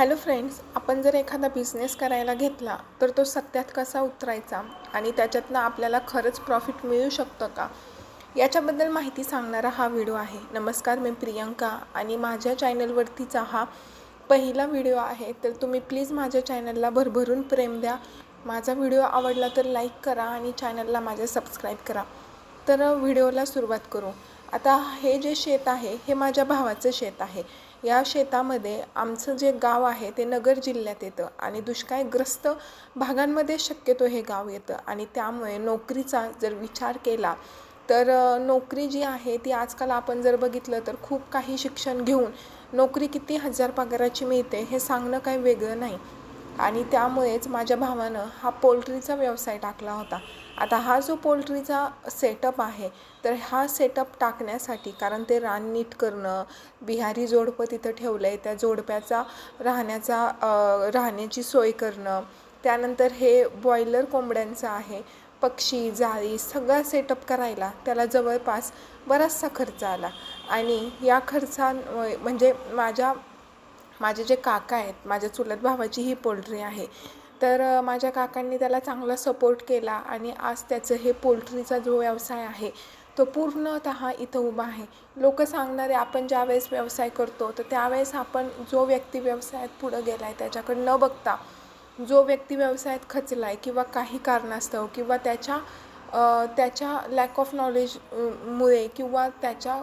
Hello friends, आपण जर एखादा बिझनेस करायला घेतला तर तो सत्यात कसा उतरायचा आणि त्याच्यातनं आपल्याला खरंच प्रॉफिट मिळू शकतं का, याच्याबद्दल माहिती सांगणारा हा व्हिडिओ आहे. नमस्कार, मी प्रियंका आणि माझ्या चॅनलवरतीचा हा पहिला व्हिडिओ आहे. तर तुम्ही प्लीज माझ्या चॅनलला भरभरून प्रेम द्या. माझा व्हिडिओ आवडला तर लाईक करा आणि चॅनलला माझ्या सबस्क्राईब करा. तर व्हिडिओला सुरुवात करू. आता हे जे शेत आहे हे माझ्या भावाचं शेत आहे. या शेतामध्ये आमचं जे गाव आहे ते नगर जिल्ह्यात येतं आणि दुष्काळग्रस्त भागांमध्ये शक्यतो हे गाव येतं आणि त्यामुळे नोकरीचा जर विचार केला तर नोकरी जी आहे ती आजकाल आपण जर बघितलं तर खूप काही शिक्षण घेऊन नोकरी किती हजार पगाराची मिळते हे सांगणं काही वेगळं नाही. आणि त्यामुळेच माझ्या भावानं हा पोल्ट्रीचा व्यवसाय टाकला होता. आता हा जो पोल्ट्रीचा सेटअप आहे तर हा सेटअप टाकण्यासाठी कारण ते रान नीट करणं, बिहारी जोडपं तिथं ठेवलं आहे, त्या जोडप्याचा राहण्याची सोय करणं, त्यानंतर हे बॉयलर कोंबड्यांचं आहे, पक्षी जाळी सगळा सेटअप करायला त्याला जवळपास बराचसा खर्च आला. आणि या म्हणजे माझे जे काका आहेत, माझ्या चुलत भावाची ही पोल्ट्री आहे. तर माझ्या काकांनी त्याला चांगला सपोर्ट केला आणि आज त्याचं हे पोल्ट्रीचा जो व्यवसाय आहे तो पूर्णतः इथं उभा आहे. लोक सांगणारे आपण ज्यावेळेस व्यवसाय करतो तर त्यावेळेस आपण जो व्यक्ती व्यवसायात पुढं गेला आहे त्याच्याकडे न बघता जो व्यक्ती व्यवसायात खचला आहे किंवा काही कारणास्तव किंवा त्याच्या लॅक ऑफ नॉलेज मुळे किंवा त्याच्या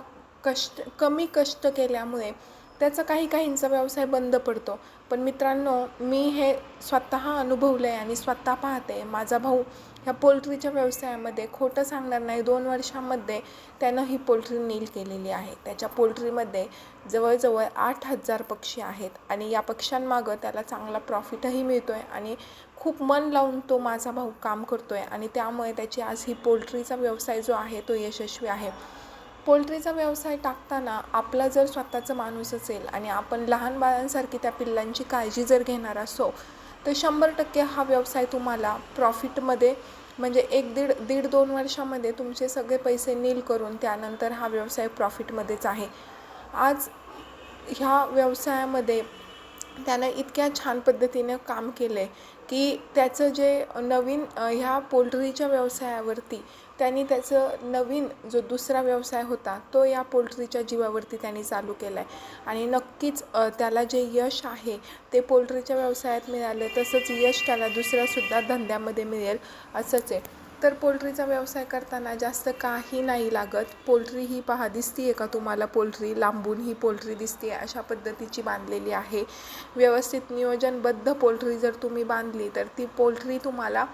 कमी कष्ट केल्यामुळे त्याचा काहींचा व्यवसाय बंद पडतो. पण मित्रांनो, मी हे स्वतः अनुभवलं आहे आणि स्वतः पाहते. माझा भाऊ ह्या पोल्ट्रीच्या व्यवसायामध्ये खोटं सांगणार नाही, 2 वर्षांमध्ये त्यानं ही पोल्ट्री नील केलेली आहे. त्याच्या पोल्ट्रीमध्ये जवळजवळ 8,000 पक्षी आहेत आणि या पक्ष्यांमागं त्याला चांगला प्रॉफिटही मिळतो आहे आणि खूप मन लावून तो माझा भाऊ काम करतो आहे आणि त्यामुळे त्याची आज ही पोल्ट्रीचा व्यवसाय जो आहे तो यशस्वी आहे. पोल्ट्रीचा व्यवसाय टाकताना आपला जर स्वतःचं माणूस असेल आणि आपण लहान बाळांसारखी त्या पिल्लांची काळजी जर घेणार असो तर 100% हा व्यवसाय तुम्हाला प्रॉफिटमध्ये म्हणजे 1-1.5-2 वर्षामध्ये तुमचे सगळे पैसे नील करून त्यानंतर हा व्यवसाय प्रॉफिटमध्येच आहे. आज ह्या व्यवसायामध्ये त्यानं इतक्या छान पद्धतीने काम केलं आहे की त्याचं जे नवीन ह्या पोल्ट्रीच्या व्यवसायावरती त्यांनी त्याचं नवीन जो दुसरा व्यवसाय होता तो या पोल्ट्रीच्या जीवावरती त्यांनी चालू केला आहे आणि नक्कीच त्याला जे यश आहे ते पोल्ट्रीच्या व्यवसायात मिळालं तसंच यश त्याला दुसऱ्यासुद्धा धंद्यामध्ये मिळेल असंच आहे. तर पोल्ट्रीचा व्यवसाय करताना जास्त काही नाही लागत. पोल्ट्री ही पहा, दिसती आहे का तुम्हाला? पोल्ट्री लांबून ही पोल्ट्री दिसते आहे, अशा पद्धतीची बांधलेली आहे. व्यवस्थित नियोजनबद्ध पोल्ट्री जर तुम्ही बांधली तर ती पोल्ट्री तुम्हाला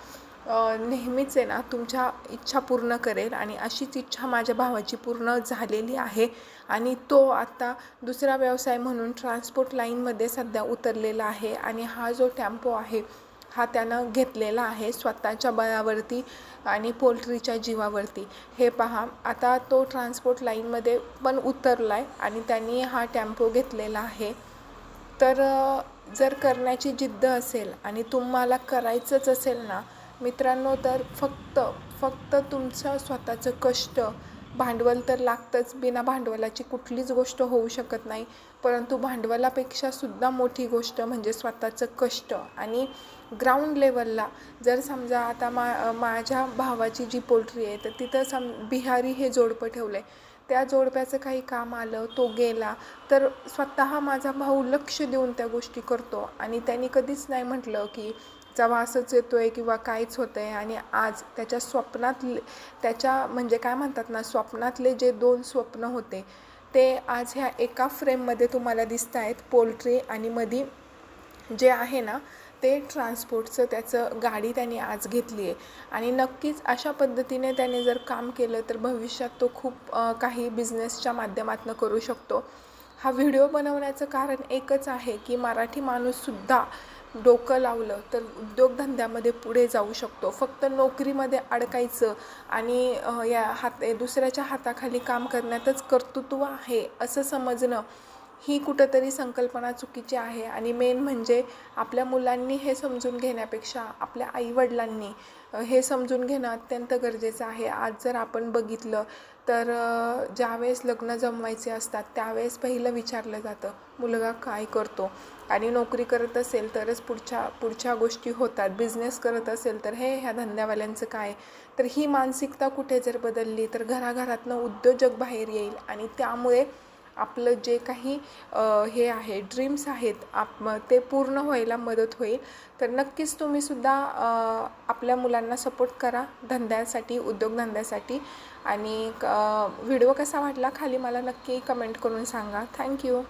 नेहमीच आहे ना तुमच्या इच्छा पूर्ण करेल आणि अशीच इच्छा माझ्या भावाची पूर्ण झालेली आहे आणि तो आता दुसरा व्यवसाय म्हणून ट्रान्सपोर्ट लाईनमध्ये सध्या उतरलेला आहे आणि हा जो टेम्पो आहे हा त्यानं घेतलेला आहे स्वतःच्या बळावरती आणि पोल्ट्रीच्या जीवावरती. हे पहा, आता तो ट्रान्सपोर्ट लाईनमध्ये पण उतरला आहे आणि त्यांनी हा टेम्पो घेतलेला आहे. तर जर करण्याची जिद्द असेल आणि तुम्हाला करायचंच असेल ना मित्रांनो, तर फक्त तुमचं स्वतःचं कष्ट, भांडवल तर लागतंच. बिना भांडवलाची कुठलीच गोष्ट होऊ शकत नाही. परंतु भांडवलापेक्षा सुद्धा मोठी गोष्ट म्हणजे स्वतःचं कष्ट. आणि ग्राउंड लेवलला जर समजा आता माझ्या भावाची जी पोल्ट्री आहे तर तिथं बिहारी हे जोडपं ठेवलं आहे. त्या जोडप्याचं काही काम आलं, तो गेला तर स्वतः माझा भाऊ लक्ष देऊन त्या गोष्टी करतो आणि त्यांनी कधीच नाही म्हटलं की जेव्हा असंच येतो आहे किंवा काहीच होतं आहे. आणि आज त्याच्या स्वप्नातले म्हणजे काय म्हणतात ना, स्वप्नातले जे 2 स्वप्न होते ते आज ह्या एका फ्रेममध्ये तुम्हाला दिसत आहेत. पोल्ट्री आणि मध्ये जे आहे ना ते ट्रान्सपोर्टचं त्याचं गाडी त्याने आज घेतली आहे आणि नक्कीच अशा पद्धतीने त्याने जर काम केलं तर भविष्यात तो खूप काही बिझनेसच्या माध्यमातून करू शकतो. हा व्हिडिओ बनवण्याचं कारण एकच आहे की मराठी माणूससुद्धा डोकं लावलं तर उद्योगधंद्यामध्ये पुढे जाऊ शकतो. फक्त नोकरीमध्ये अडकायचं आणि दुसऱ्याच्या हाताखाली काम करण्यातच कर्तृत्व आहे असं समजणं ही कुठंतरी संकल्पना चुकीची आहे. आणि मेन म्हणजे आपल्या मुलांनी हे समजून घेण्यापेक्षा आपल्या आईवडिलांनी हे समजून घेणं अत्यंत गरजेचं आहे. आज जर आपण बघितलं तर ज्यावेळेस लग्न जमवायचे असतात त्यावेळेस पहिलं विचारलं जातं मुलगा काय करतो. आणि नोकरी करत असेल तरच पुढच्या गोष्टी होतात. बिझनेस करत असेल तर ह्या धंद्यावाल्यांचं काय. तर ही मानसिकता कुठे जर बदलली तर घराघरातनं उद्योजक बाहेर येईल आणि त्यामुळे आपलं जे काही हे आहे ड्रीम्स आहेत ते पूर्ण व्हायला मदत होईल. तर नक्कीच तुम्हीसुद्धा आपल्या मुलांना सपोर्ट करा धंद्यासाठी, उद्योगधंद्यासाठी. आणि व्हिडिओ कसा वाटला खाली मला नक्की कमेंट करून सांगा. थँक्यू.